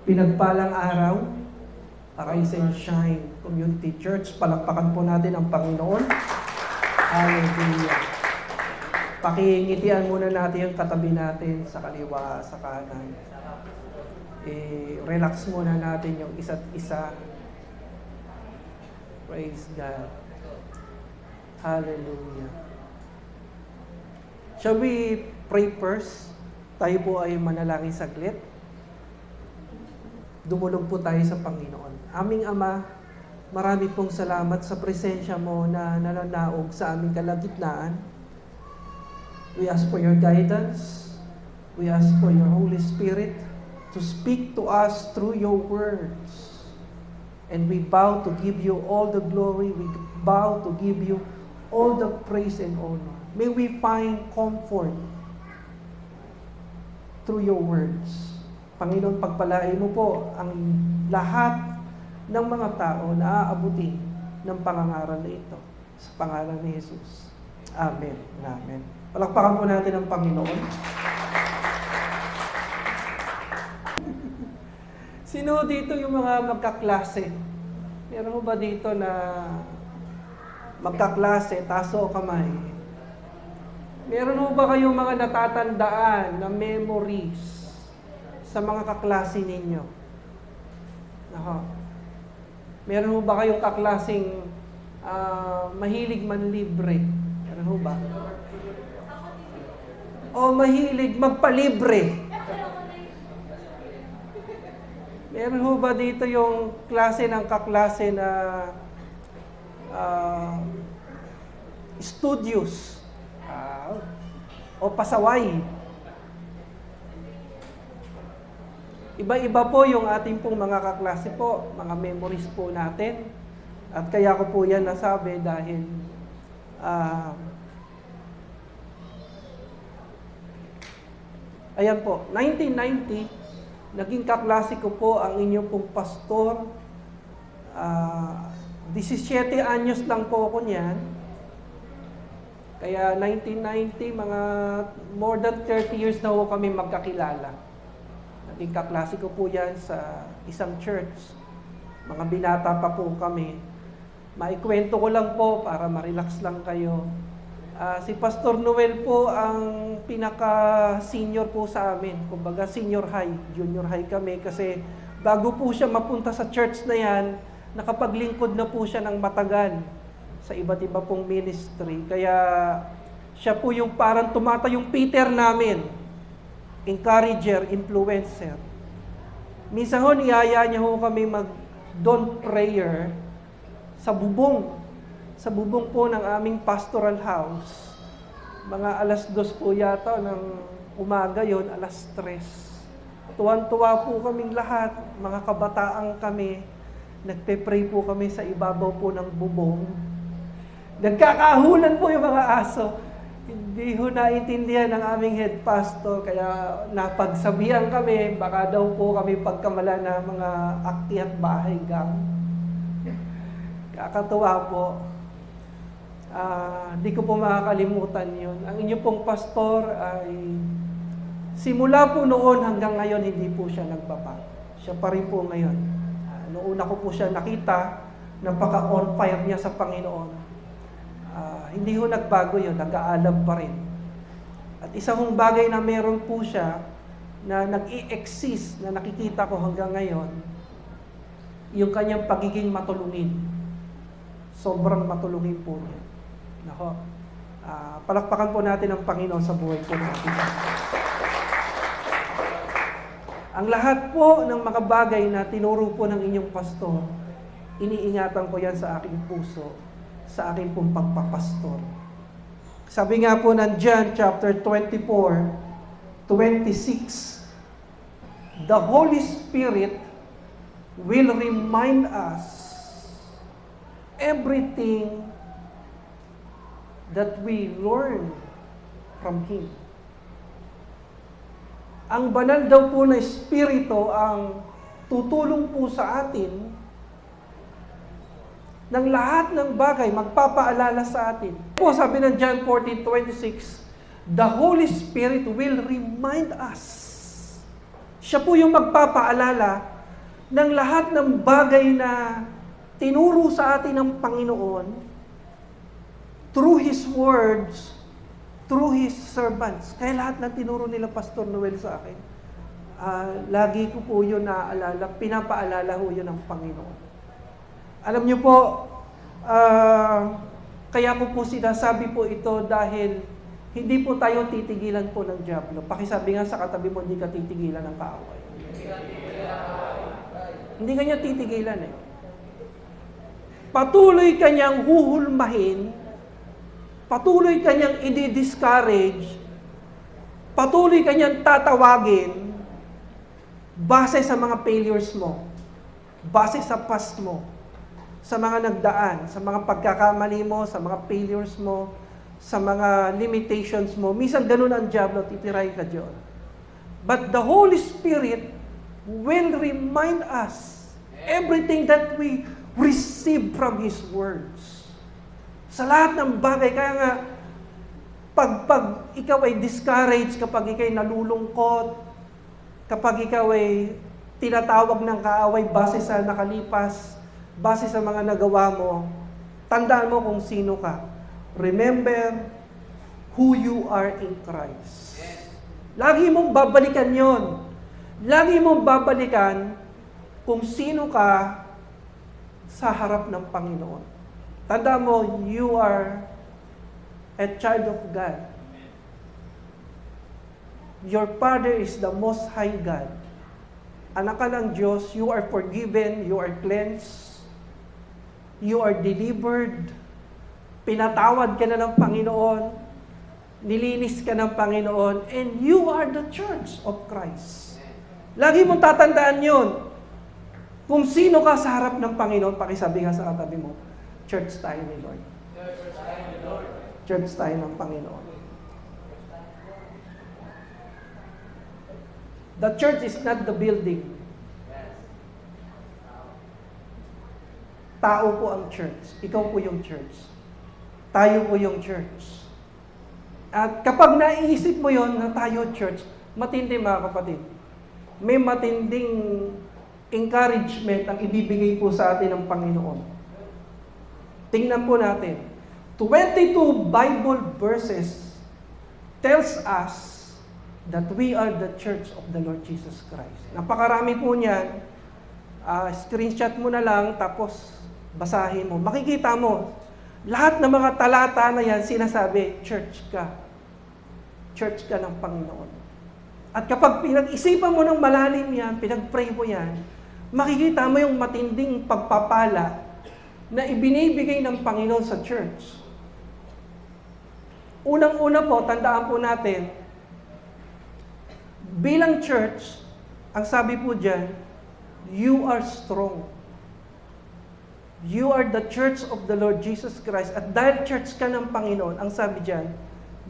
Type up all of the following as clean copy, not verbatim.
Pinagpalang araw, Arise and Shine Community Church. Palakpakan po natin ang Panginoon. Hallelujah. Pakingitian muna natin yung katabi natin sa kaliwa, sa kanan. Relax muna natin yung isa't isa. Praise God. Hallelujah. Shall we pray first? Tayo po ay manalangin saglit. Dumulog po tayo sa Panginoon. Aming Ama, marami pong salamat sa presensya mo na nananaog sa aming kalagitnaan. We ask for your guidance. We ask for your Holy Spirit to speak to us through your words. And we bow to give you all the glory. We bow to give you all the praise and honor. May we find comfort through your words. Panginoon, pagpalain mo po ang lahat ng mga tao na aabutin ng pangangaral na ito. Sa pangalan ni Jesus. Amen. Amen. Palakpakan po natin ang Panginoon. Sino dito yung mga magkaklase? Meron mo ba dito na magkaklase, taso o kamay? Meron mo ba kayong mga natatandaan na memories sa mga kaklase ninyo? Meron mo ba kayong kaklaseng mahilig manlibre? Meron mo ba? O mahilig magpalibre? Meron mo ba dito yung klase ng kaklase na studious? O pasaway? Iba-iba po yung ating pong mga kaklase po, mga memories po natin. At kaya ko po yan nasabi dahil ayan po, 1990, naging kaklase ko po ang inyong pong pastor. 17 anyos lang po ako niyan. Kaya 1990, mga more than 30 years na po kami magkakilala. Naging kaklase ko po yan sa isang church. Mga binata pa po kami. Maikwento ko lang po para ma-relax lang kayo. Si Pastor Noel po ang pinaka-senior po sa amin. Kumbaga senior high, junior high kami kasi bago po siya mapunta sa church na yan, nakapaglingkod na po siya ng matagal sa iba't iba pong ministry. Kaya siya po yung parang tumatayong Peter namin. Encourager, influencer. Minsan ho, niyaya niya ho kami mag-dawn prayer sa bubong. Sa bubong po ng aming pastoral house. Mga alas 2 po yata ng umaga yon, alas 3. Tuwan-tuwa po kaming lahat, mga kabataan kami. Nagpe-pray po kami sa ibabaw po ng bubong. Nagkakahulan po yung mga aso. Hindi ho naintindihan ng aming head pastor, kaya napagsabihan kami, baka daw po kami pagkamala na mga akti at bahay gang. Kakatuwa po. Di ko po makakalimutan yun. Ang inyong pong pastor ay simula po noon hanggang ngayon hindi po siya nagbabago. Siya pa rin po ngayon. Noong una ko po siya nakita, napaka-on fire niya sa Panginoon. Hindi ho nagbago yun, nag-aalab pa rin. At isang bagay na meron po siya na nag-i-exist, na nakikita ko hanggang ngayon, yung kanyang pagiging matulungin. Sobrang matulungin po niya. Nako, palakpakan po natin ang Panginoon sa buhay po natin. Ang lahat po ng mga bagay na tinuro po ng inyong pastor, iniingatan ko yan sa aking puso, sa aking pong pagpapastor. Sabi nga po ng John chapter 24:26, the Holy Spirit will remind us everything that we learn from Him. Ang banal daw po na Espiritu ang tutulong po sa atin ng lahat ng bagay, magpapaalala sa atin. Po, sabi ng John 14:26, the Holy Spirit will remind us Siya po yung magpapaalala ng lahat ng bagay na tinuro sa atin ng Panginoon through His words, through His servants. Kaya lahat ng tinuro nila Pastor Noel sa akin, lagi ko po yun naaalala, pinapaalala ho yun ng Panginoon. Alam niyo po, kaya ko po sinasabi po ito dahil hindi po tayo titigilan po ng dyablo. Pakisabi nga sa katabi mo, hindi ka titigilan ng kaaway. Hindi ka niya titigilan eh. Patuloy kanyang huhulmahin, patuloy kanyang i-discourage, patuloy kanyang tatawagin base sa mga failures mo, base sa past mo, sa mga nagdaan, sa mga pagkakamali mo, sa mga failures mo, sa mga limitations mo. Minsan ganun ang diablo, titirahin ka Diyos. But the Holy Spirit will remind us everything that we receive from His words. Sa lahat ng bagay, kaya nga, pag ikaw ay discouraged, kapag ikaw ay nalulungkot, kapag ikaw ay tinatawag ng kaaway base sa nakalipas, base sa mga nagawa mo, tandaan mo kung sino ka. Remember who you are in Christ. Lagi mong babalikan yon. Lagi mong babalikan kung sino ka sa harap ng Panginoon. Tanda mo, you are a child of God. Your Father is the Most High God. Anak ka ng Diyos, you are forgiven, you are cleansed, you are delivered, pinatawad ka na ng Panginoon, nilinis ka ng Panginoon, and you are the church of Christ. Lagi mong tatandaan yun. Kung sino ka sa harap ng Panginoon, pakisabi nga sa katabi mo, church tayo ni Lord. Church tayo ng Panginoon. The church is not the building. Tao po ang church. Ikaw po yung church. Tayo po yung church. At kapag naiisip mo yon na tayo church, matindi mga kapatid. May matinding encouragement ang ibibigay po sa atin ng Panginoon. Tingnan po natin. 22 Bible verses tells us that we are the church of the Lord Jesus Christ. Napakarami po niyan. Screenshot mo na lang, tapos basahin mo. Makikita mo, lahat ng mga talata na yan, sinasabi, church ka. Church ka ng Panginoon. At kapag pinag-isipan mo ng malalim yan, pinag-pray mo yan, makikita mo yung matinding pagpapala na ibinibigay ng Panginoon sa church. Unang-una po, tandaan po natin, bilang church, ang sabi po dyan, you are strong. You are the church of the Lord Jesus Christ. At dahil church ka ng Panginoon, ang sabi dyan,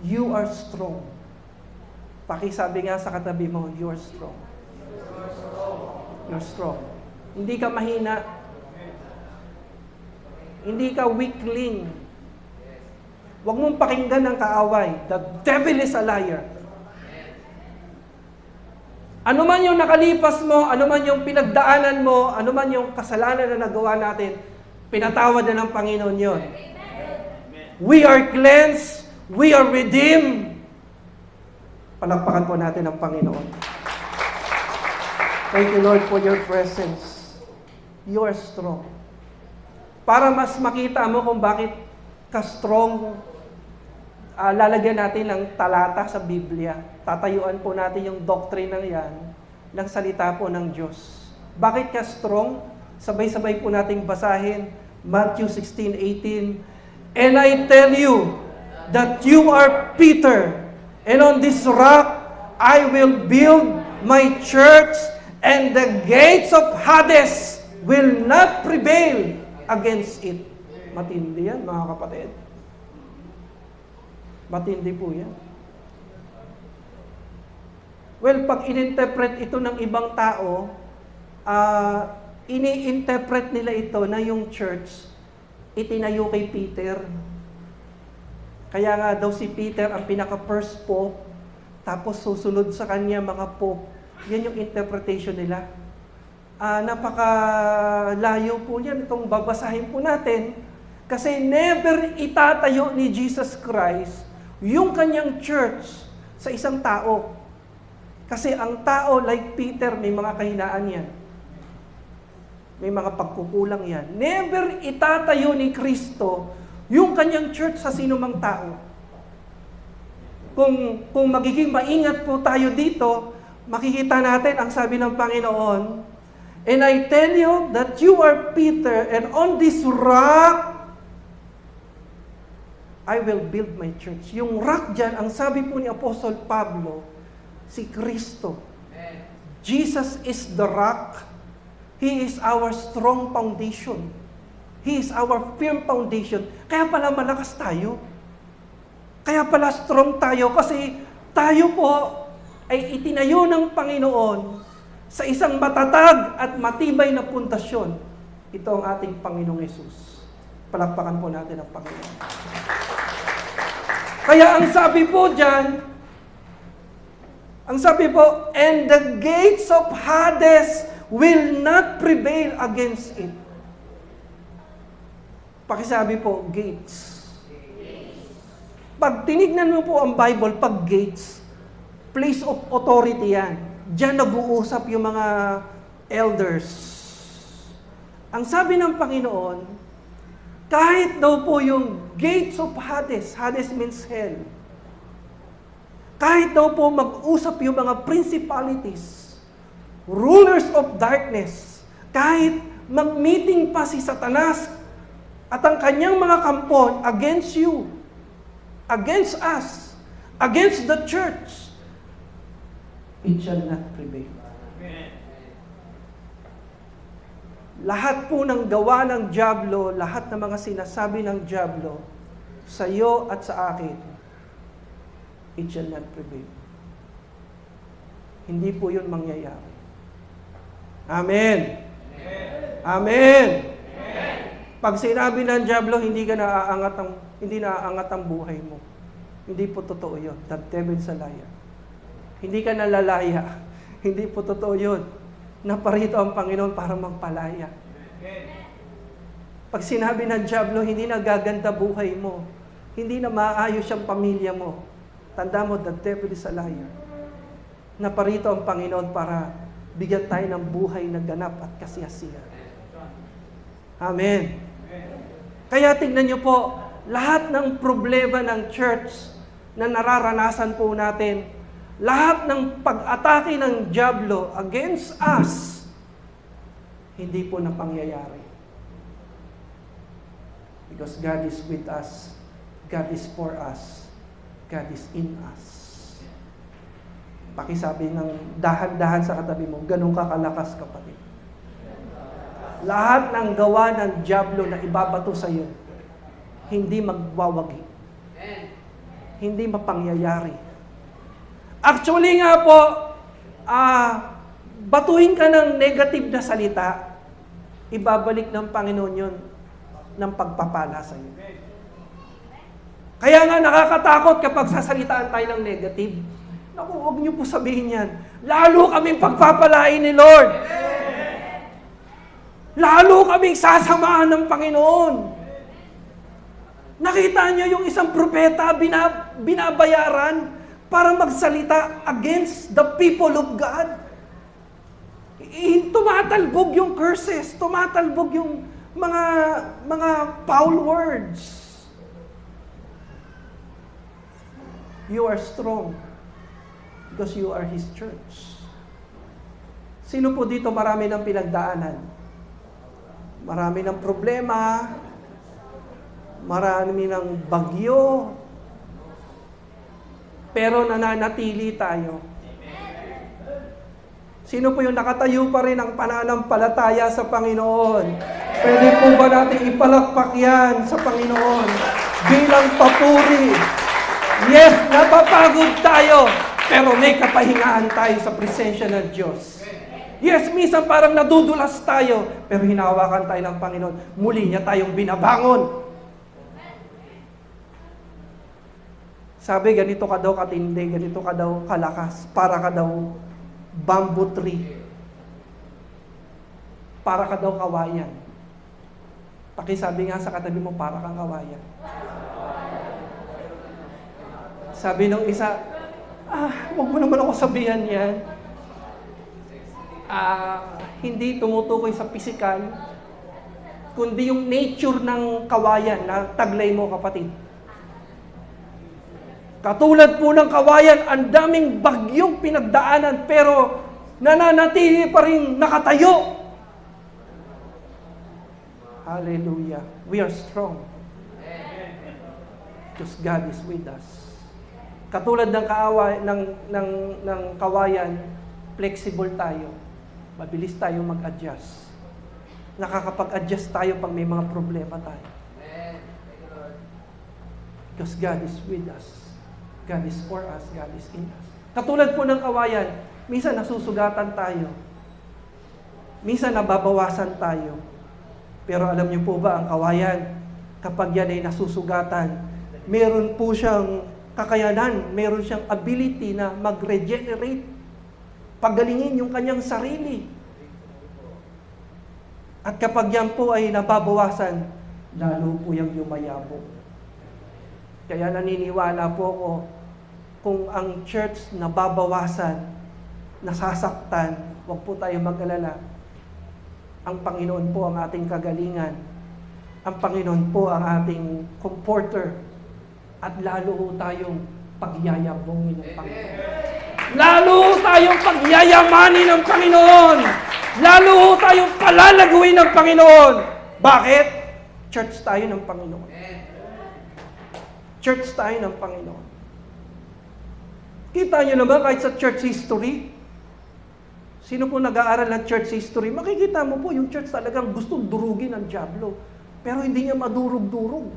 you are strong. Pakisabi nga sa katabi mo, you are strong. You're strong. Hindi ka mahina. Hindi ka weakling. Huwag mong pakinggan ng kaaway. The devil is a liar. Ano man yung nakalipas mo, ano man yung pinagdaanan mo, ano man yung kasalanan na nagawa natin, pinatawad na ng Panginoon yun. We are cleansed. We are redeemed. Palakpakan po natin ang Panginoon. Thank you, Lord, for your presence. You are strong. Para mas makita mo kung bakit ka-strong, lalagyan natin ng talata sa Biblia. Tatayuan po natin yung doctrine ng yan, ng salita po ng Diyos. Bakit ka-strong? Sabay-sabay po nating basahin. Matthew 16:18. And I tell you that you are Peter, and on this rock I will build my church, and the gates of Hades will not prevail against it. Matindi yan, mga kapatid. Matindi po yan. Well, pag in-interpret ito ng ibang tao, ini-interpret nila ito na yung church, itinayo kay Peter. Kaya nga daw si Peter ang pinaka-first pope, tapos susunod sa kanya mga pope. Yan yung interpretation nila. Napakalayo po yan itong babasahin po natin kasi never itatayo ni Jesus Christ yung kanyang church sa isang tao. Kasi ang tao, like Peter, may mga kahinaan yan. May mga pagkukulang yan. Never itatayo ni Kristo yung kanyang church sa sinumang tao. Kung magiging maingat po tayo dito, makikita natin ang sabi ng Panginoon, "And I tell you that you are Peter, and on this rock, I will build my church." Yung rock dyan, ang sabi po ni Apostle Pablo, si Kristo. Jesus is the rock. He is our strong foundation. He is our firm foundation. Kaya pala malakas tayo. Kaya pala strong tayo kasi tayo po ay itinayo ng Panginoon sa isang matatag at matibay na pundasyon. Ito ang ating Panginoong Hesus. Palakpakan po natin ang Panginoon. Kaya ang sabi po dyan, "And the gates of Hades will not prevail against it." Pakisabi po, gates. Pag tinignan mo po ang Bible, pag gates, place of authority yan. Diyan nag-uusap yung mga elders. Ang sabi ng Panginoon, kahit daw po yung gates of Hades, Hades means hell, kahit daw po mag-usap yung mga principalities, rulers of darkness, kahit mag-meeting pa si Satanas at ang kanyang mga kampon against you, against us, against the church, it shall not prevail. Lahat po ng gawa ng dyablo, lahat ng mga sinasabi ng dyablo, sa iyo at sa akin, it shall not prevail. Hindi po yun mangyayari. Amen. Amen. Pag sinabi ng dyablo, hindi naaangat ang buhay mo. Hindi po totoo yun. That devil's a liar. Hindi ka nalalaya. Hindi po totoo yun. Naparito ang Panginoon para magpalaya. Pag sinabi ng dyablo, hindi na gaganda buhay mo. Hindi na maayos ang pamilya mo. Tanda mo, the devil is a liar. Naparito ang Panginoon para bigyan tayo ng buhay na ganap at kasiyasihan. Amen. Kaya tignan niyo po, lahat ng problema ng church na nararanasan po natin, lahat ng pag-atake ng dyablo against us, hindi po napangyayari. Because God is with us, God is for us, God is in us. Pakisabi ng dahan-dahan sa katabi mo, ganun ka kalakas, kapatid. Lahat ng gawa ng dyablo na ibabato sa iyo, hindi magwawagi. Hindi mapangyayari. Actually nga po, batuhin ka ng negative na salita, ibabalik ng Panginoon yun ng pagpapala sa iyo. Kaya nga nakakatakot kapag sasalitaan tayo ng negative. Naku, huwag niyo po sabihin yan. Lalo kaming pagpapalain ni Lord. Lalo kaming sasamahan ng Panginoon. Nakita niyo yung isang propeta binabayaran para magsalita against the people of God. Tumatalbog yung curses, tumatalbog yung mga foul words. You are strong because you are His church. Sino po dito marami ng pinagdaanan? Marami ng problema, marami ng bagyo, pero nananatili tayo. Sino po yung nakatayo pa rin ang pananampalataya sa Panginoon? Pwede po ba natin ipalakpak yan sa Panginoon bilang papuri? Yes, napapagod tayo, pero may kapahingaan tayo sa presensya ng Diyos. Yes, minsan parang nadudulas tayo, pero hinawakan tayo ng Panginoon. Muli niya tayong binabangon. Sabi, ganito ka daw katindi, ganito ka daw kalakas, para ka daw bamboo tree. Para ka daw kawayan. Pakisabi nga sa katabi mo, para kang kawayan. Sabi ng isa, wag mo naman ako sabihan yan. Hindi tumutukoy sa physical, kundi yung nature ng kawayan na taglay mo, kapatid. Katulad po ng kawayan, ang daming bagyong pinagdaanan, pero nananatili pa rin nakatayo. Hallelujah. We are strong. Because God is with us. Katulad ng kawayan, flexible tayo. Mabilis tayo mag-adjust. Nakakapag-adjust tayo pag may mga problema tayo. Because God is with us. God is for us. God is in us. Katulad po ng kawayan, minsan nasusugatan tayo. Minsan nababawasan tayo. Pero alam niyo po ba, ang kawayan, kapag yan ay nasusugatan, meron po siyang kakayanan, meron siyang ability na mag-regenerate, pagalingin yung kanyang sarili. At kapag yan po ay nababawasan, lalo po yung yumayabong. Kaya naniniwala po ako, kung ang church nababawasan, nasasaktan, huwag po tayo mag-alala. Ang Panginoon po ang ating kagalingan. Ang Panginoon po ang ating comforter. At lalo ho tayong pagyayabongin ng Panginoon. Lalo ho tayong pagyayamanin ng Panginoon. Lalo ho tayong palalaguin ng Panginoon. Bakit? Church tayo ng Panginoon. Church tayo ng Panginoon. Kita nyo naman kahit sa church history, sino po nag-aaral ng church history, makikita mo po yung church talagang gustong durugin ng dyablo. Pero hindi niya madurog-durog.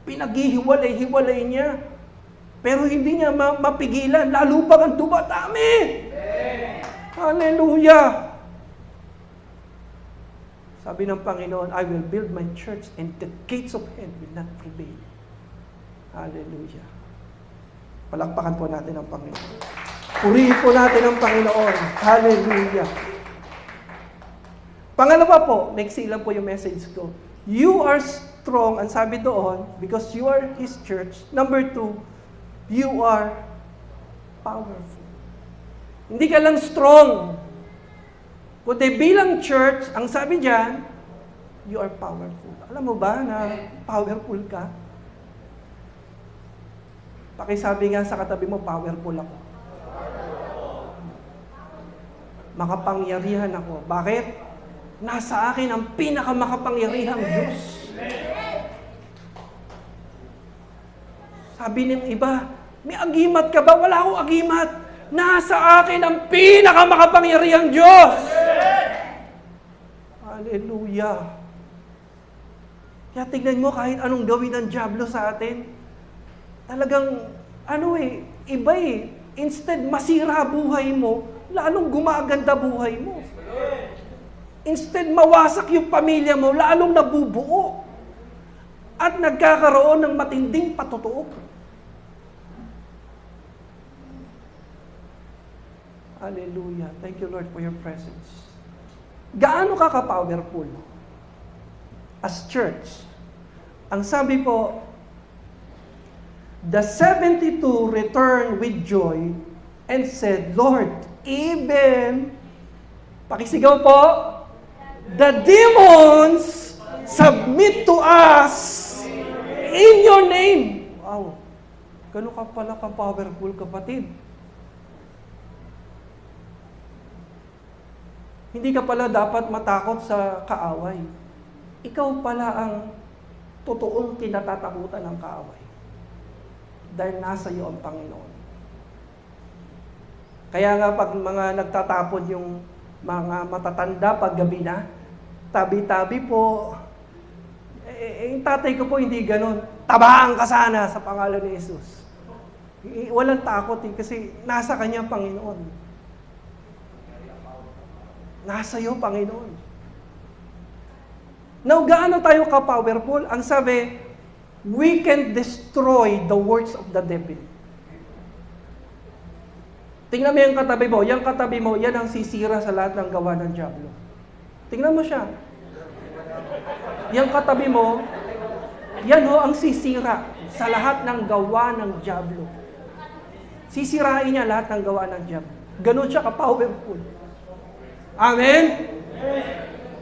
Pinaghihiwalay-hiwalay niya. Pero hindi niya mapigilan. Lalo pa ang dumadami. Hallelujah! Sabi ng Panginoon, I will build my church and the gates of hell will not prevail. Hallelujah! Palakpakan po natin ang Panginoon. Purihin po natin ang Panginoon. Hallelujah! Pangalawa po, next lang po yung message ko. You are strong, ang sabi doon, because you are His church. Number 2, you are powerful. Hindi ka lang strong. Kundi bilang church, ang sabi diyan, you are powerful. Alam mo ba na powerful ka? Pakisabi nga sa katabi mo, powerful ako. Makapangyarihan ako. Bakit? Nasa akin ang pinakamakapangyarihang Diyos. Sabi ng iba, may agimat ka ba? Wala akong agimat. Nasa akin ang pinakamakapangyarihang Diyos. Hallelujah. Kaya tignan mo kahit anong gawin ng dyablo sa atin, talagang, iba eh. Instead, masira buhay mo, lalong gumaganda buhay mo. Instead, mawasak yung pamilya mo, lalong nabubuo. At nagkakaroon ng matinding patutuo. Hallelujah. Thank you, Lord, for your presence. Gaano ka ka-powerful? As church, ang sabi po, the 72 returned with joy and said, Lord, even, pakisigaw po, the demons submit to us in your name. Wow. Gano'n ka pala ka-powerful, kapatid. Hindi ka pala dapat matakot sa kaaway. Ikaw pala ang totoong kinatatakutan ng kaaway. Dahil nasa iyo ang Panginoon. Kaya nga pag mga nagtatapon yung mga matatanda pag gabi na, tabi-tabi po, yung tatay ko po hindi ganun. Tabahan ka sana sa pangalan ni Jesus. Walang takot kasi nasa kanya Panginoon. Nasa iyo, Panginoon. Now, gaano tayo ka-powerful? Ang sabi, we can destroy the works of the devil. Tingnan mo yung katabi mo. Yung katabi mo, yan ang sisira sa lahat ng gawa ng dyablo. Tingnan mo siya. Yung katabi mo, yan ho ang sisira sa lahat ng gawa ng dyablo. Sisirain niya lahat ng gawa ng dyablo. Ganun siya ka-powerful. Amen?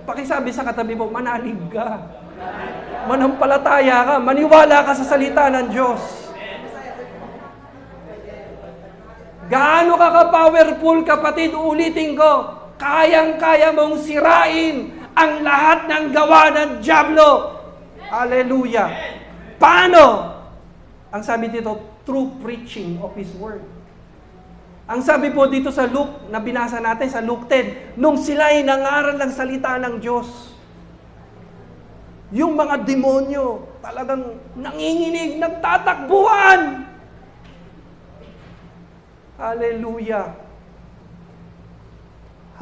Pakisabi sa katabi mo, manalig ka. Manampalataya ka. Maniwala ka sa salita ng Diyos. Gaano ka ka-powerful, kapatid, ulitin ko, kayang-kaya mong sirain ang lahat ng gawa ng dyablo. Hallelujah. Paano? Ang sabi dito, through preaching of His Word. Ang sabi po dito sa Luke, na binasa natin sa Luke 10, nung sila'y nangaral ng salita ng Diyos, yung mga demonyo talagang nanginginig, nagtatakbuhan. Hallelujah.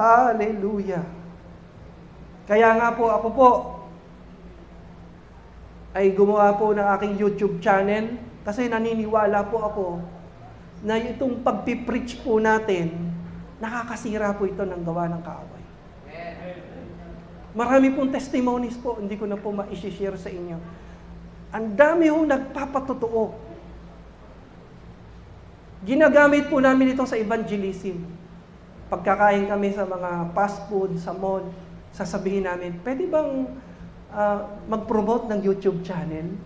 Hallelujah. Kaya nga po, ako po, ay gumawa po ng aking YouTube channel kasi naniniwala po ako na itong pagpipreach po natin, nakakasira po ito ng gawa ng kaaway. Marami pong testimonies po, hindi ko na po ma-share sa inyo. Ang dami hong nagpapatotoo. Ginagamit po namin ito sa evangelism. Pagkakain kami sa mga fast food, sa mall, sasabihin namin, pwede bang mag-promote ng YouTube channel?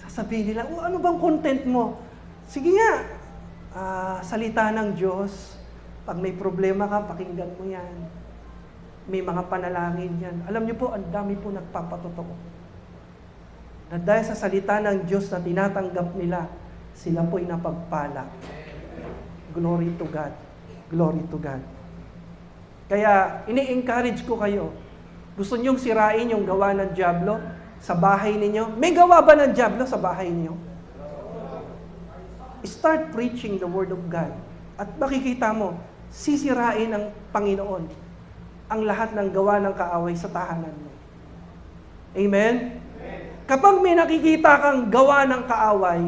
Sasabihin nila, ano bang content mo? Sige nga, salita ng Diyos. Pag may problema ka, pakinggan mo yan. May mga panalangin yan. Alam niyo po, ang dami po nagpapatotoo. Na dahil sa salita ng Diyos na tinatanggap nila, sila po'y napagpala. Glory to God. Glory to God. Kaya, ini-encourage ko kayo. Gusto niyong sirain yung gawa ng dyablo sa bahay ninyo? May gawa ba ng dyablo sa bahay ninyo? Start preaching the Word of God. At makikita mo, sisirain ng Panginoon ang lahat ng gawa ng kaaway sa tahanan mo. Amen? Kapag may nakikita kang gawa ng kaaway,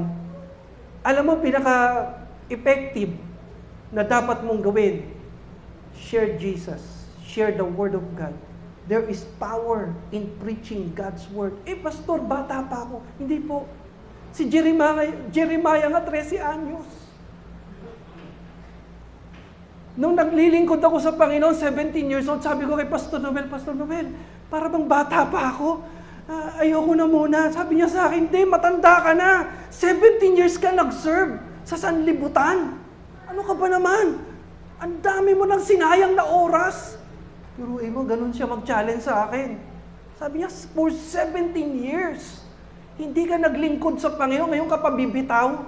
alam mo, pinaka-effective na dapat mong gawin, share Jesus. Share the Word of God. There is power in preaching God's Word. Pastor, bata pa ako. Hindi po. Si Jeremiah nga, 13 anyos. Nung naglilingkod ako sa Panginoon, 17 years old, sabi ko kay Pastor Noel, para bang bata pa ako? Ayoko na muna. Sabi niya sa akin, hindi, matanda ka na. 17 years ka nag-serve sa sanlibutan. Ano ka ba naman? Ang dami mo nang sinayang na oras. Pero mo, ganun siya mag-challenge sa akin. Sabi niya, for 17 years, hindi ka naglingkod sa Panginoon, ngayon ka pa bibitaw.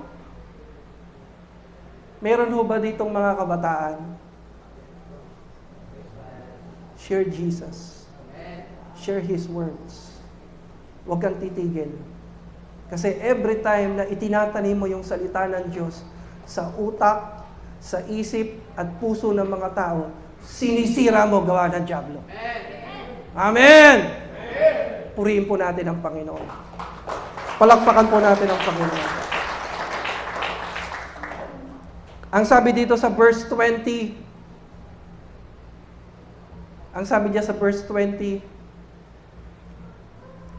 Meron ho ba ditong mga kabataan? Share Jesus. Share His words. Huwag kang titigil. Kasi every time na itinatanim mo yung salita ng Diyos sa utak, sa isip at puso ng mga tao, sinisira mo gawa ng dyablo. Amen! Purihin po natin ang Panginoon. Palakpakan po natin ang Panginoon. Ang sabi dito sa verse 20,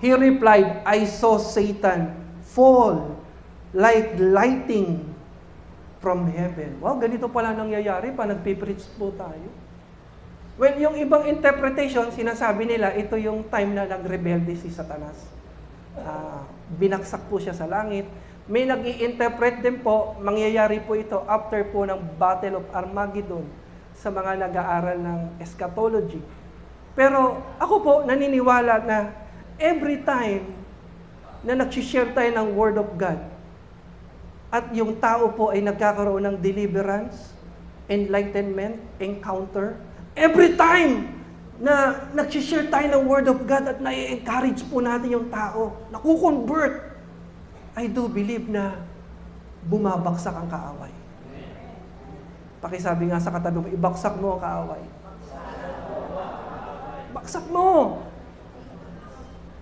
He replied, I saw Satan fall like lightning from heaven. Wow, ganito pala nangyayari pa nagpipreach po tayo. Well, yung ibang interpretation, sinasabi nila, ito yung time na nagrebelde si Satanas. Binaksak po siya sa langit. May nag-i-interpret din po, mangyayari po ito after po ng Battle of Armageddon sa mga nag-aaral ng eschatology. Pero ako po, naniniwala na every time na nag-share tayo ng Word of God, at yung tao po ay nagkakaroon ng deliverance, enlightenment, encounter. Every time na nag-share tayo ng Word of God at na-encourage po natin yung tao, naku-convert, I do believe na bumabagsak ang kaaway. Pakisabi nga sa katabi mo, ibagsak mo ang kaaway. Baksak mo!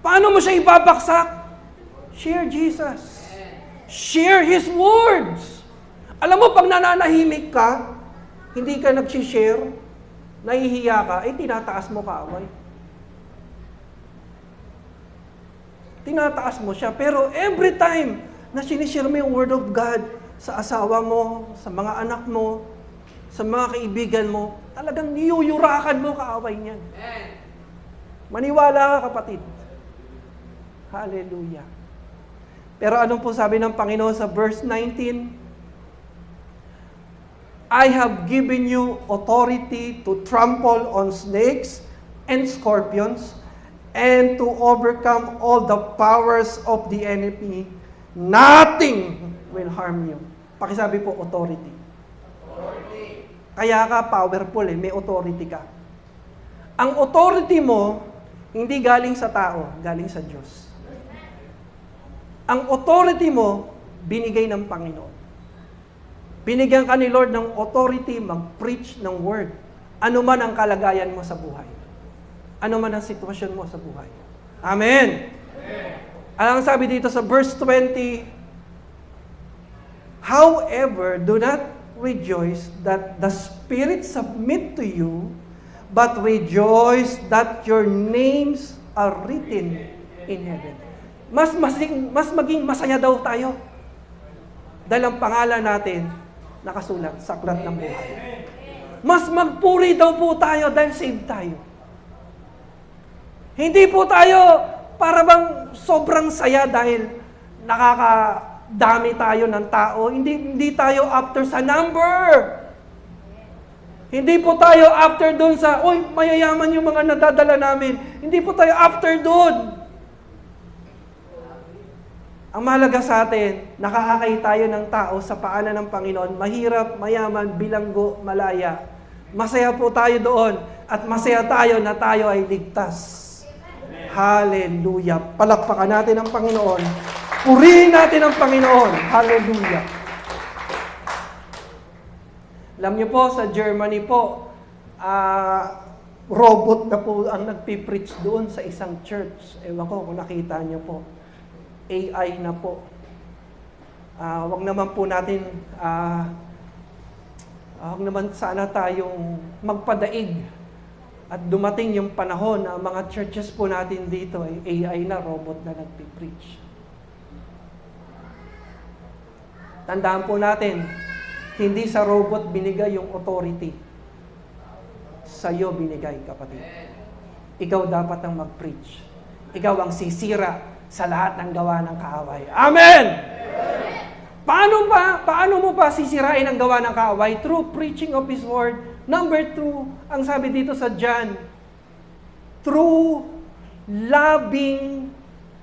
Paano mo siya ibabaksak? Share Jesus. Share His words. Alam mo, pag nananahimik ka, hindi ka nag-share, nahihiya ka, tinataas mo kaaway. Tinataas mo siya. Pero every time na sinishare mo yung Word of God sa asawa mo, sa mga anak mo, sa mga kaibigan mo, talagang niyuyurakan mo kaaway niyan. Maniwala ka, kapatid. Hallelujah. Pero anong po sabi ng Panginoon sa verse 19? I have given you authority to trample on snakes and scorpions and to overcome all the powers of the enemy. Nothing will harm you. Pakisabi po, authority. Kaya ka powerful may authority ka. Ang authority mo, hindi galing sa tao, galing sa Diyos. Ang authority mo, binigay ng Panginoon. Binigyan ka ni Lord ng authority mag-preach ng word. Ano man ang kalagayan mo sa buhay. Ano man ang sitwasyon mo sa buhay. Amen! Ang sabi dito sa verse 20, however, do not rejoice that the Spirit submit to you, but rejoice that your names are written in heaven. Mas maging masaya daw tayo dahil ang pangalan natin nakasulat sa aklat ng buhay. Mas magpuri daw po tayo dahil saved tayo. Hindi po tayo para bang sobrang saya dahil nakakadami tayo ng tao. Hindi tayo after sa number. Hindi po tayo after doon sa, mayayaman yung mga nadadala namin. Hindi po tayo after doon. Ang mahalaga sa atin, nakakakay tayo ng tao sa paanan ng Panginoon. Mahirap, mayaman, bilanggo, malaya. Masaya po tayo doon at masaya tayo na tayo ay ligtas. Hallelujah. Palakpakan natin ang Panginoon. Purihin natin ang Panginoon. Hallelujah. Alam niyo po, sa Germany po, robot na po ang nagpipreach doon sa isang church. Ewan ko kung nakita niyo po. AI na po. Wag naman po natin, wag naman sana tayong magpadaig at dumating yung panahon na mga churches po natin dito ay AI na, robot na nagpipreach. Tandaan po natin, hindi sa robot binigay yung authority. Sa'yo binigay, kapatid. Ikaw dapat ang mag-preach. Ikaw ang sisira sa lahat ng gawa ng kaaway. Amen! Paano mo pa sisirain ang gawa ng kaaway? Through preaching of His Word. Number 2, ang sabi dito sa John, through loving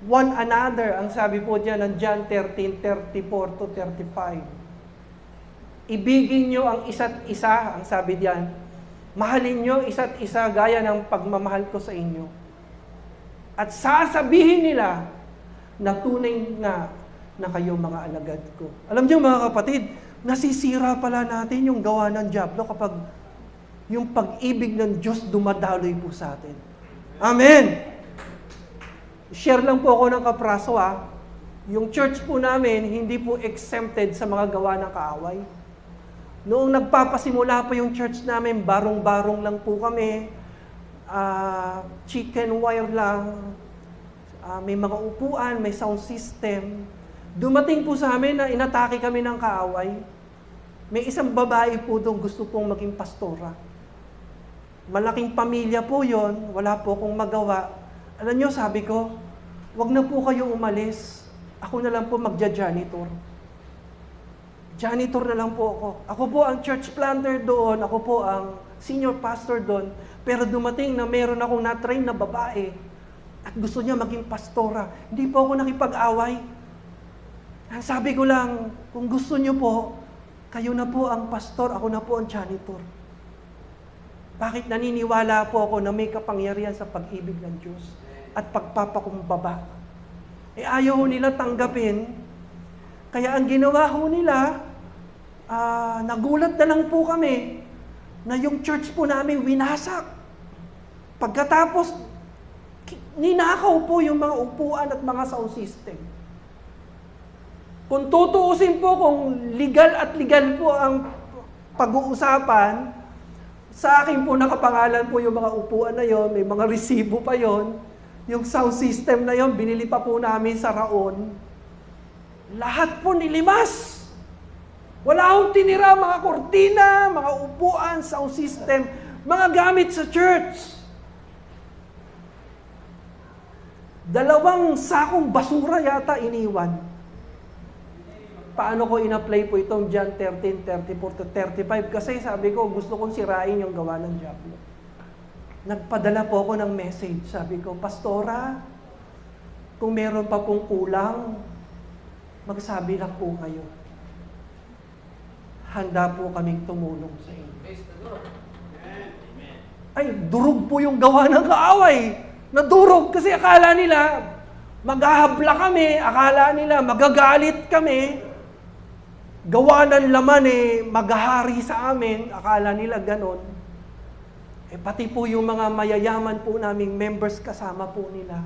one another. Ang sabi po diyan ng John 13:34 to 35. Ibigin nyo ang isa't isa, ang sabi diyan. Mahalin nyo isa't isa gaya ng pagmamahal ko sa inyo. At sasabihin nila na tunay nga na kayo mga alagad ko. Alam niyo mga kapatid, nasisira pala natin yung gawa ng diablo kapag yung pag-ibig ng Diyos dumadaloy po sa atin. Amen! Share lang po ako ng kapraso Yung church po namin, hindi po exempted sa mga gawa ng kaaway. Noong nagpapasimula pa yung church namin, barong-barong lang po kami. Chicken wire lang. May mga upuan, may sound system. Dumating po sa amin na inatake kami ng kaaway. May isang babae po doon gusto pong maging pastora. Malaking pamilya po yon, wala po akong magawa. Alam nyo, sabi ko, wag na po kayo umalis. Ako na lang po magja-janitor. Janitor na lang po ako. Ako po ang church planter doon, ako po ang senior pastor doon. Pero dumating na meron akong na-train na babae at gusto niya maging pastora. Hindi po ako nakipag-away. Sabi ko lang, kung gusto niyo po, kayo na po ang pastor, ako na po ang janitor. Bakit naniniwala po ako na may kapangyarihan sa pag-ibig ng Diyos at pagpapakumbaba? Ayaw nila tanggapin. Kaya ang ginawa ho nila, nagulat na lang po kami na yung church po namin winasak. Pagkatapos, ninakaw po yung mga upuan at mga sound system. Kung tutuusin po kung legal at legal po pag-uusapan, sa akin po nakapangalan po yung mga upuan na yon, may mga resibo pa yon. Yung sound system na yon, binili pa po namin sa Raon. Lahat po nilimas. Wala akong tinira, mga kortina, mga upuan, sound system, mga gamit sa church. 2 sakong basura yata iniwan. Paano ko in-apply po itong John 13:34-35? Kasi sabi ko, gusto kong sirain yung gawa ng diablo. Nagpadala po ako ng message. Sabi ko, Pastora, kung meron pa pong kulang, magsabi lang po kayo. Handa po kaming tumulong sa inyo. Ay, durog po yung gawa ng kaaway. Nadurog kasi akala nila maghahabla kami, akala nila magagalit kami. Gawa ng laman maghahari sa amin, akala nila ganon. Pati po yung mga mayayaman po naming members kasama po nila.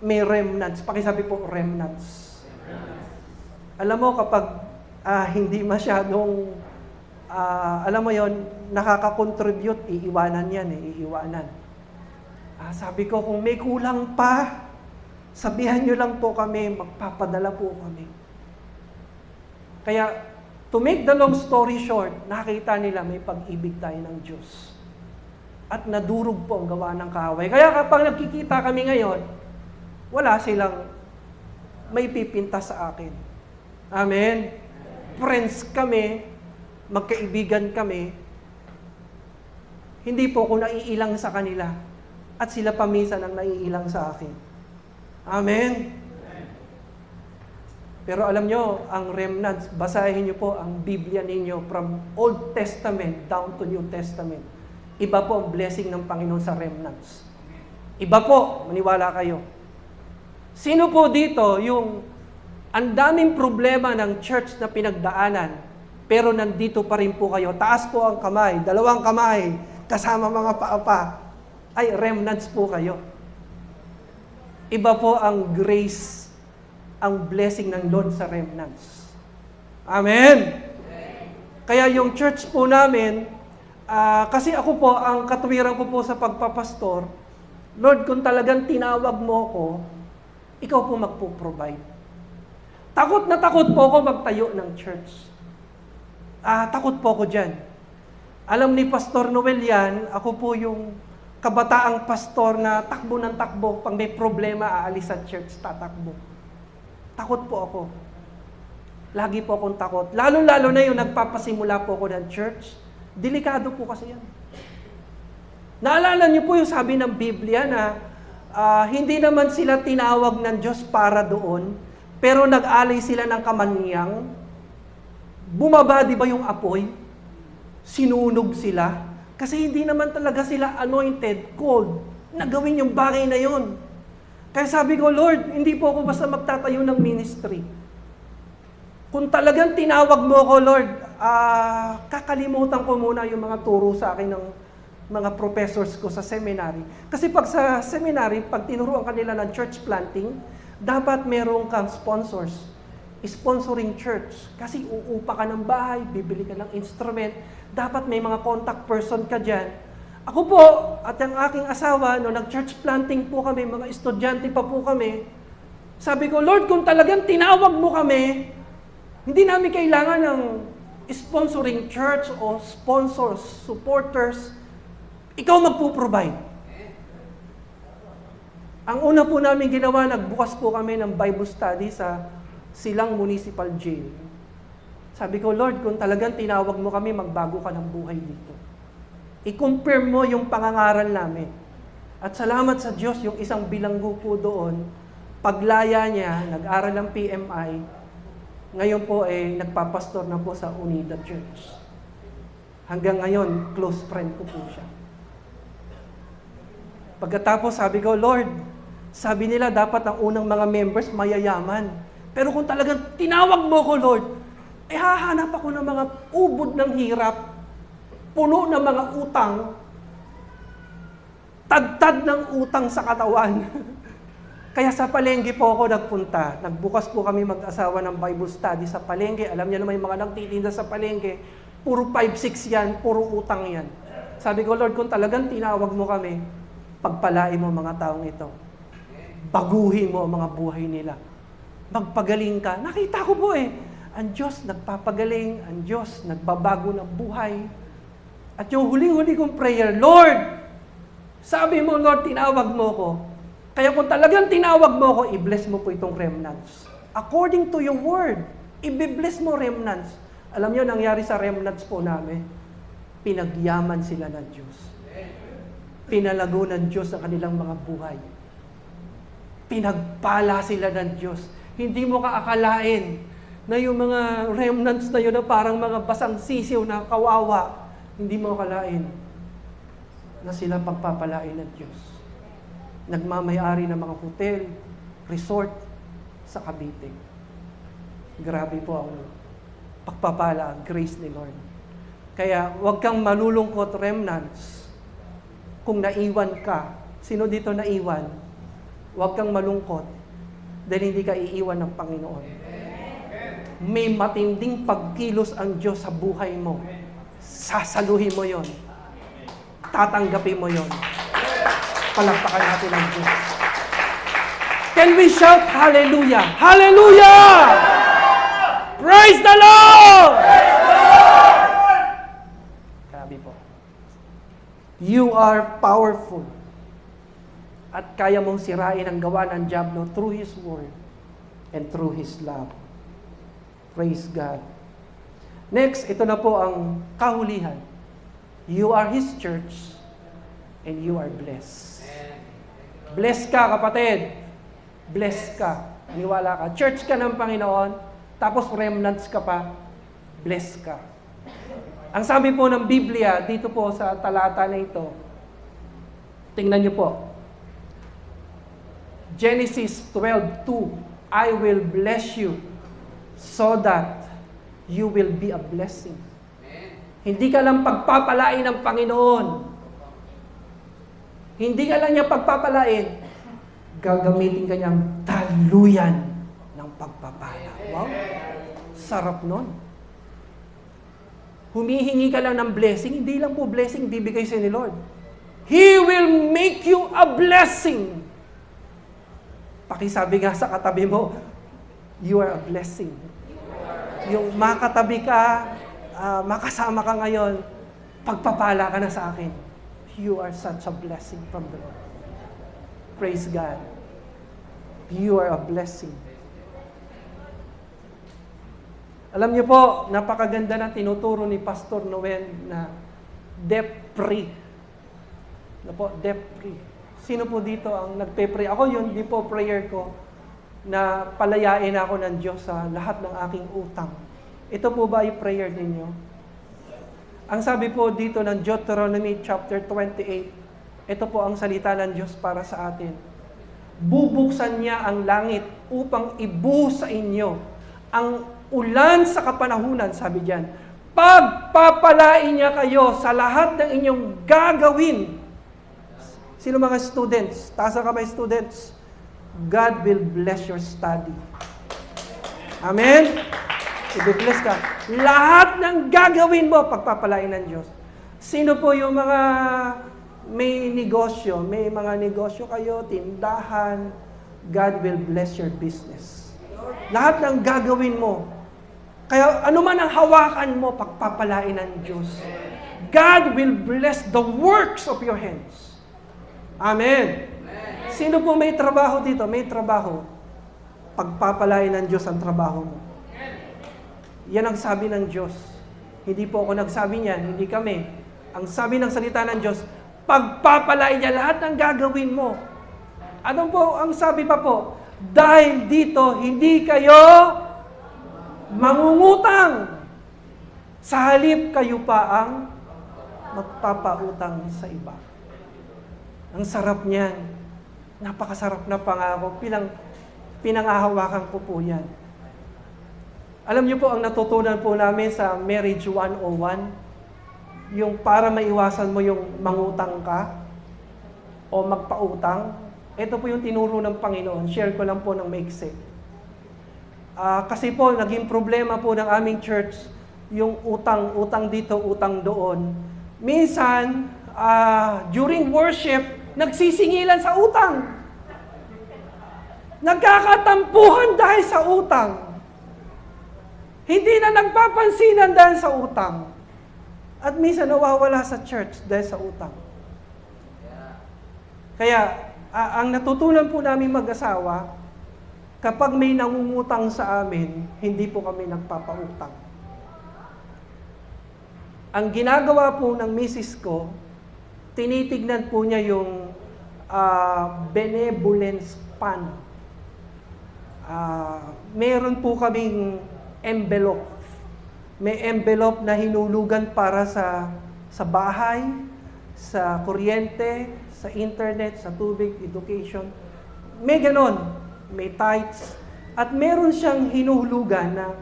May remnants. Pakisabi po, remnants. Alam mo, kapag hindi masyadong, alam mo yon, nakaka-contribute, iiwanan yan, iiwanan. Sabi ko, kung may kulang pa, sabihan nyo lang po kami, magpapadala po kami. Kaya, to make the long story short, nakita nila may pag-ibig tayo ng Diyos. At nadurog po ang gawa ng kaaway. Kaya kapag nagkikita kami ngayon, wala silang may pipinta sa akin. Amen? Friends kami, magkaibigan kami, hindi po ako naiilang sa kanila. At sila pa minsan ang naiilang sa akin. Amen? Pero alam nyo, ang remnants, basahin nyo po ang Biblia ninyo from Old Testament down to New Testament. Iba po ang blessing ng Panginoon sa remnants. Iba po, maniwala kayo. Sino po dito yung ang daming problema ng church na pinagdaanan, pero nandito pa rin po kayo. Taas po ang kamay, 2 kamay, kasama mga paapa. Ay, remnants po kayo. Iba po ang grace, ang blessing ng Lord sa remnants. Amen? Kaya yung church po namin, kasi ako po, ang katuwiran ko po sa pagpapastor, Lord, kung talagang tinawag mo ko, ikaw po magpo-provide. Takot na takot po ako magtayo ng church. Takot po ako dyan. Alam ni Pastor Noel yan, ako po yung kabataang pastor na takbo ng takbo. Pag may problema, aalis sa church, tatakbo. Takot po ako. Lagi po akong takot. Lalo-lalo na yung nagpapasimula po ako ng church. Delikado po kasi yan. Naalala niyo po yung sabi ng Biblia na hindi naman sila tinawag ng Diyos para doon, pero nag-alay sila ng kamanyang. Bumaba, di ba yung apoy? Sinunog sila. Kasi hindi naman talaga sila anointed, called, na gawin yung bagay na yon. Kaya sabi ko, Lord, hindi po ako basta magtatayo ng ministry. Kung talagang tinawag mo ako, Lord, kakalimutan ko muna yung mga turo sa akin ng mga professors ko sa seminary. Kasi pag sa seminary, pag tinuruan kanila ng church planting, dapat merong kang sponsors. Sponsoring church. Kasi uupa ka ng bahay, bibili ka ng instrument, dapat may mga contact person ka dyan. Ako po, at ang aking asawa, no, nag-church planting po kami, mga estudyante pa po kami, sabi ko, Lord, kung talagang tinawag mo kami, hindi namin kailangan ng sponsoring church o sponsors, supporters, ikaw magpo-provide. Ang una po namin ginawa, nagbukas po kami ng Bible study sa Silang Municipal Jail. Sabi ko, Lord, kung talagang tinawag mo kami, magbago ka ng buhay dito. I-confirm mo yung pangangaral namin. At salamat sa Diyos, yung isang bilanggo po doon, paglaya niya, nag-aral ng PMI, ngayon po nagpapastor na po sa Unida Church. Hanggang ngayon, close friend ko po siya. Pagkatapos sabi ko, Lord, sabi nila dapat ang unang mga members mayayaman. Pero kung talagang tinawag mo ko, Lord, hahanap ako ng mga ubod ng hirap, puno ng mga utang, tadtad ng utang sa katawan. Kaya sa palengke po ako nagpunta. Nagbukas po kami mag-asawa ng Bible study sa palengke. Alam niyo naman yung mga nagtitinda sa palengke, puro 5-6 yan, puro utang yan. Sabi ko, Lord, kung talagang tinawag mo kami, pagpalain mo mga taong ito. Baguhin mo ang mga buhay nila. Magpagaling ka. Nakita ko po ang Diyos nagpapagaling, ang Diyos nagbabago ng buhay. At yung huling-huli kong prayer, Lord, sabi mo, Lord, tinawag mo ko. Kaya kung talagang tinawag mo ko, i-bless mo po itong remnants. According to your word, i-bless mo remnants. Alam niyo, nangyari sa remnants po namin, pinagyaman sila ng Diyos. Pinalago ng Diyos ang kanilang mga buhay. Pinagpala sila ng Diyos. Hindi mo kaakalain na yung mga remnants na yun na parang mga basang sisiw na kawawa, hindi mo akalain na sila pagpapalain ng Diyos. Nagmamayari ng mga hotel, resort sa Cavite. Grabe po ang pagpapala, ang grace ni Lord. Kaya huwag kang malulungkot, remnants, kung naiwan ka. Sino dito naiwan? Huwag kang malungkot dahil hindi ka iiwan ng Panginoon. May matinding pagkilos ang Diyos sa buhay mo. Sasaluhin mo yon. Tatanggapin mo yon. Palakpakan natin ang Diyos. Can we shout hallelujah? Hallelujah! Praise the Lord! Grabe po. You are powerful. At kaya mong sirain ang gawa ng diablo through His Word and through His love. Praise God. Next, ito na po ang kahulihan. You are His church and you are blessed. Blessed ka, kapatid. Blessed ka. Niwala ka. Church ka ng Panginoon, tapos remnants ka pa, blessed ka. Ang sabi po ng Biblia, dito po sa talata na ito, tingnan niyo po, Genesis 12:2, I will bless you so that you will be a blessing. Hindi ka lang pagpapalain ng Panginoon. Hindi ka lang niya pagpapalain. Gagamitin ka niyang daluyan ng pagpapala. Wow! Sarap nun. Humihingi ka lang ng blessing, hindi lang po blessing bibigay sa ni Lord. He will make you a blessing. Pakisabi nga sa katabi mo, you are a blessing. Yung makatabi ka, makasama ka ngayon, pagpapala ka na sa akin. You are such a blessing from the Lord. Praise God. You are a blessing. Alam niyo po, napakaganda na tinuturo ni Pastor Noel na debt-free. Ano po, debt-free. Sino po dito ang nagpe-pray? Ako yun, di po prayer ko na palayain ako ng Diyos sa lahat ng aking utang. Ito po ba ay prayer ninyo? Ang sabi po dito ng Deuteronomy chapter 28, ito po ang salita ng Diyos para sa atin. Bubuksan niya ang langit upang ibuhos sa inyo ang ulan sa kapanahunan, sabi diyan. Pagpapalain niya kayo sa lahat ng inyong gagawin. Sino mga students? Taas ang kamay, students. God will bless your study. Amen? I-bless ka. Lahat ng gagawin mo, pagpapalain ng Diyos. Sino po yung mga may negosyo? May mga negosyo kayo, tindahan. God will bless your business. Lahat ng gagawin mo. Kaya ano man ang hawakan mo, pagpapalain ng Diyos. God will bless the works of your hands. Amen. Sino po may trabaho dito? May trabaho. Pagpapalain ng Diyos ang trabaho mo. Yan ang sabi ng Diyos. Hindi po ako nagsabi niyan, hindi kami. Ang sabi ng salita ng Diyos, pagpapalain niya lahat ng gagawin mo. Ano po ang sabi pa po? Dahil dito, hindi kayo mangungutang. Sa halip, kayo pa ang magpapautang sa iba. Ang sarap niyan. Napakasarap na pangako. Pinangahawakan ko po yan. Alam niyo po, ang natutunan po namin sa Marriage 101, yung para maiwasan mo yung mangutang ka o magpautang, ito po yung tinuro ng Panginoon. Share ko lang po ng maiksi. Kasi po, naging problema po ng aming church, yung utang dito, utang doon. Minsan, during worship, nagsisingilan sa utang. Nagkakatampuhan dahil sa utang. Hindi na nagpapansinan dahil sa utang. At minsan nawawala sa church dahil sa utang. Kaya, ang natutunan po namin mag-asawa, kapag may nangungutang sa amin, hindi po kami nagpapautang. Ang ginagawa po ng misis ko, tinitignan po niya yung benevolence fund. Meron po kaming envelope. May envelope na hinulugan para sa bahay, sa kuryente, sa internet, sa tubig, education. May ganon. May tithes. At meron siyang hinuhulugan na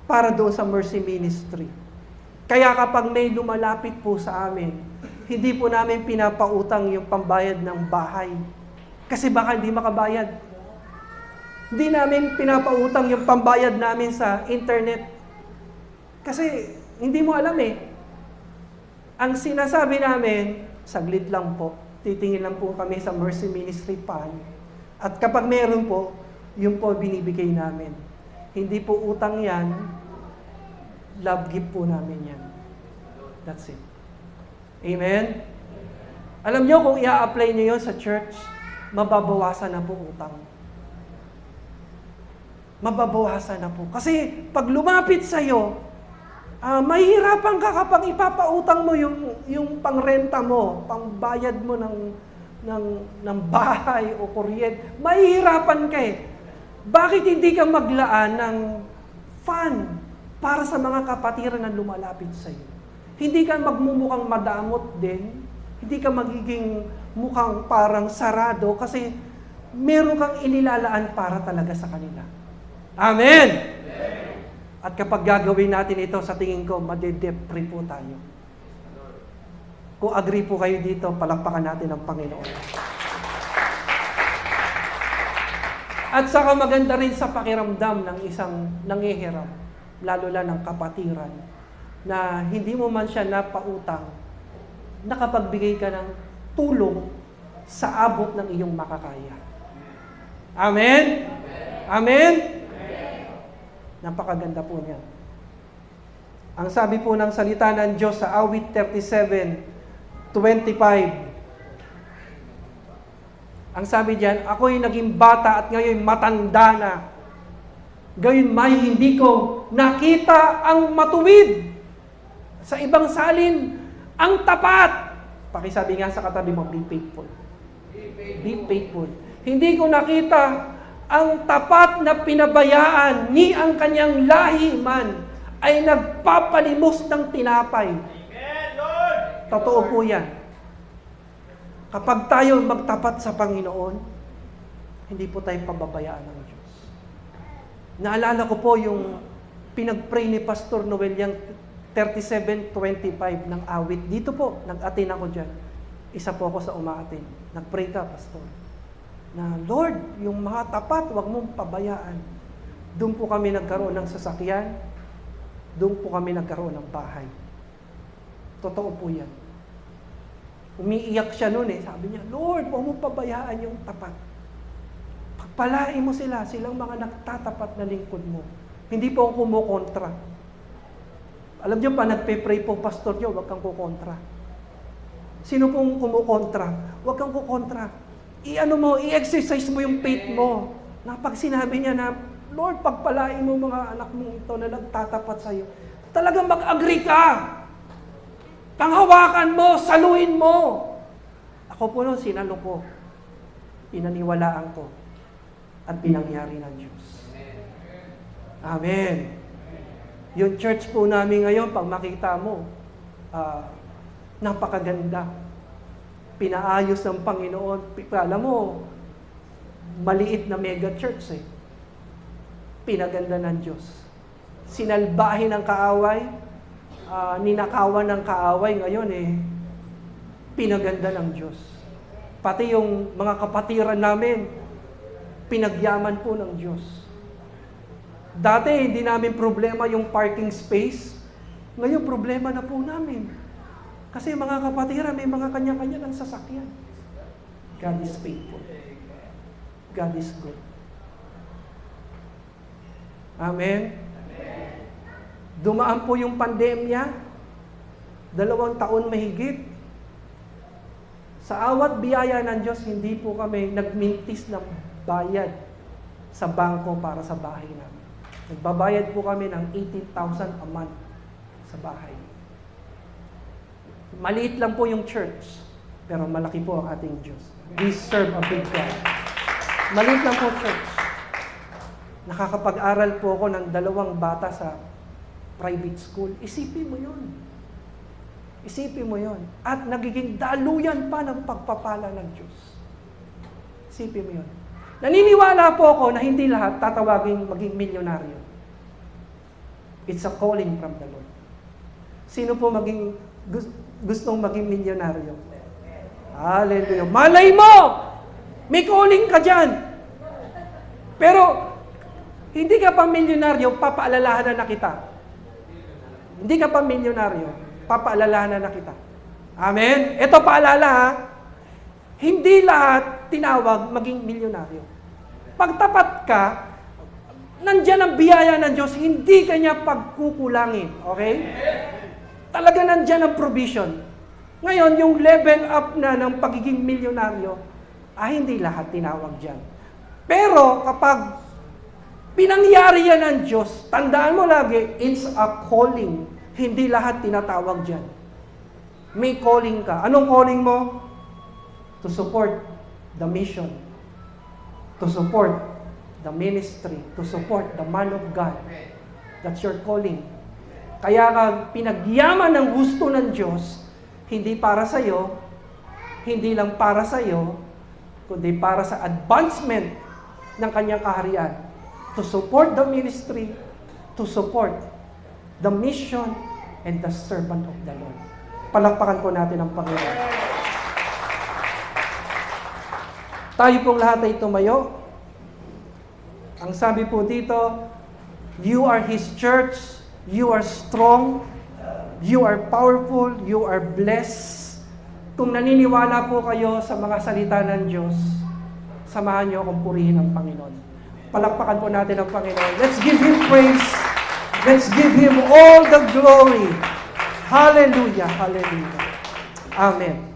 para doon sa Mercy Ministry. Kaya kapag may lumalapit po sa amin, hindi po namin pinapautang yung pambayad ng bahay. Kasi baka hindi makabayad. Hindi namin pinapautang yung pambayad namin sa internet. Kasi hindi mo alam eh. Ang sinasabi namin, saglit lang po. Titingin lang po kami sa Mercy Ministry Fund. At kapag meron po, yun po binibigay namin. Hindi po utang yan, love gift po namin yan. That's it. Amen? Alam nyo, kung i-apply nyo yun sa church, mababawasan na po utang. Mababawasan na po. Kasi pag lumapit sa'yo, mahihirapan ka kapag ipapautang mo yung pangrenta mo, pangbayad mo ng bahay o kuryente. Mahihirapan ka eh. Bakit hindi ka maglaan ng fund para sa mga kapatiran na lumalapit sa iyo? Hindi ka magmumukhang madamot din. Hindi ka magiging mukhang parang sarado kasi meron kang inilalaan para talaga sa kanila. Amen! At kapag gagawin natin ito, sa tingin ko, madedepre po tayo. Kung agree po kayo dito, palakpakan natin ang Panginoon. At saka maganda rin sa pakiramdam ng isang nangihiram, lalo lang ng kapatiran, na hindi mo man siya napautang, nakapagbigay ka ng tulong sa abot ng iyong makakaya. Amen? Amen? Napakaganda po niya. Ang sabi po ng salita ng Diyos sa awit 37:25. Ang sabi diyan, ako'y naging bata at ngayon matanda na. Gayon may hindi ko nakita ang matuwid. Sa ibang salin, ang tapat. Pakisabi nga sa katabi mo, be faithful. Be faithful. Hindi ko nakita ang tapat na pinabayaan ni ang kanyang lahi man ay nagpapalimos ng tinapay. Totoo po yan. Kapag tayo magtapat sa Panginoon, hindi po tayo pababayaan ng Diyos. Naalala ko po yung pinag-pray ni Pastor Noel yung 37:25 ng awit. Dito po, nag-attend ako dyan. Isa po ako sa umaattend. Nag-pray ka, Pastor. Na, Lord, yung mga tapat, wag mong pabayaan. Doon po kami nagkaroon ng sasakyan. Doon po kami nagkaroon ng bahay. Totoo po yan. Umiiyak siya noon eh. Sabi niya, Lord, wag mong pabayaan yung tapat. Pagpalain mo sila, silang mga nagtatapat na lingkod mo. Hindi po ako kumukontra. Alam niyo pa, nagpe-pray po, Pastor niyo, wag kang kukontra. Sino pong kumukontra? Wag kang kukontra. I-exercise mo yung faith mo. Na pag sinabi niya na, Lord, pagpalain mo mga anak mong ito na nagtatapat sa iyo, talagang mag-agree ka. Panghawakan mo, saluhin mo. Ako po noon, sinalo ko. Pinaniwalaan ko. At pinangyari ng Diyos. Amen. Yung church po namin ngayon, pag makita mo, napakaganda. Pinaayos ng Panginoon. Alam mo, maliit na mega church eh. Pinaganda ng Diyos. Sinalbahin ng kaaway, ninakawan ng kaaway ngayon eh, pinaganda ng Diyos. Pati yung mga kapatiran namin, pinagyaman po ng Diyos. Dati, hindi namin problema yung parking space. Ngayon, problema na po namin. Kasi mga kapatiran, may mga kanya-kanya ng sasakyan. God is faithful. God is good. Amen? Dumaan po yung pandemya, 2 taon mahigit. Sa awat biyaya ng Diyos, hindi po kami nagmintis ng bayad sa bangko para sa bahay namin. Nagbabayad po kami ng 18,000 a month sa bahay. Maliit lang po yung church, pero malaki po ang ating Diyos. We serve a big God. Maliit lang po church. Nakakapag-aral po ako ng 2 bata sa private school. Isipin mo yun. Isipin mo yun. At nagiging daluyan pa ng pagpapala ng Diyos. Isipin mo yun. Naniniwala po ako na hindi lahat tatawagin maging milyonaryo. It's a calling from the Lord. Sino po gustong maging milyonaryo? Hallelujah. Malay mo! May calling ka dyan. Pero, hindi ka pa milyonaryo, papaalalahanan na kita. Hindi ka pa milyonaryo, papaalalahanan na kita. Amen? Ito paalala ha. Hindi lahat tinawag maging milyonaryo. Pagtapat ka, nandyan ang biyaya ng Diyos, hindi ka niya pagkukulangin. Okay? Talaga nandyan ang provision. Ngayon, yung level up na ng pagiging milyonaryo, hindi lahat tinawag dyan. Pero kapag pinangyari yan ng Diyos, tandaan mo lagi, it's a calling. Hindi lahat tinatawag dyan. May calling ka. Anong calling mo? To support the mission. To support the ministry. To support the man of God. That's your calling. Kaya ka pinagyaman ng gusto ng Diyos, hindi para sa iyo, hindi lang para sa iyo, kundi para sa advancement ng kanyang kaharian. To support the ministry, to support the mission, and the servant of the Lord. Palakpakan po natin ang Panginoon. Tayo pong lahat ay tumayo. Ang sabi po dito, you are His church, you are strong, you are powerful, you are blessed. Kung naniniwala po kayo sa mga salita ng Diyos, samahan niyo akong purihin ang Panginoon. Palakpakan po natin ang Panginoon. Let's give Him praise. Let's give Him all the glory. Hallelujah, hallelujah. Amen.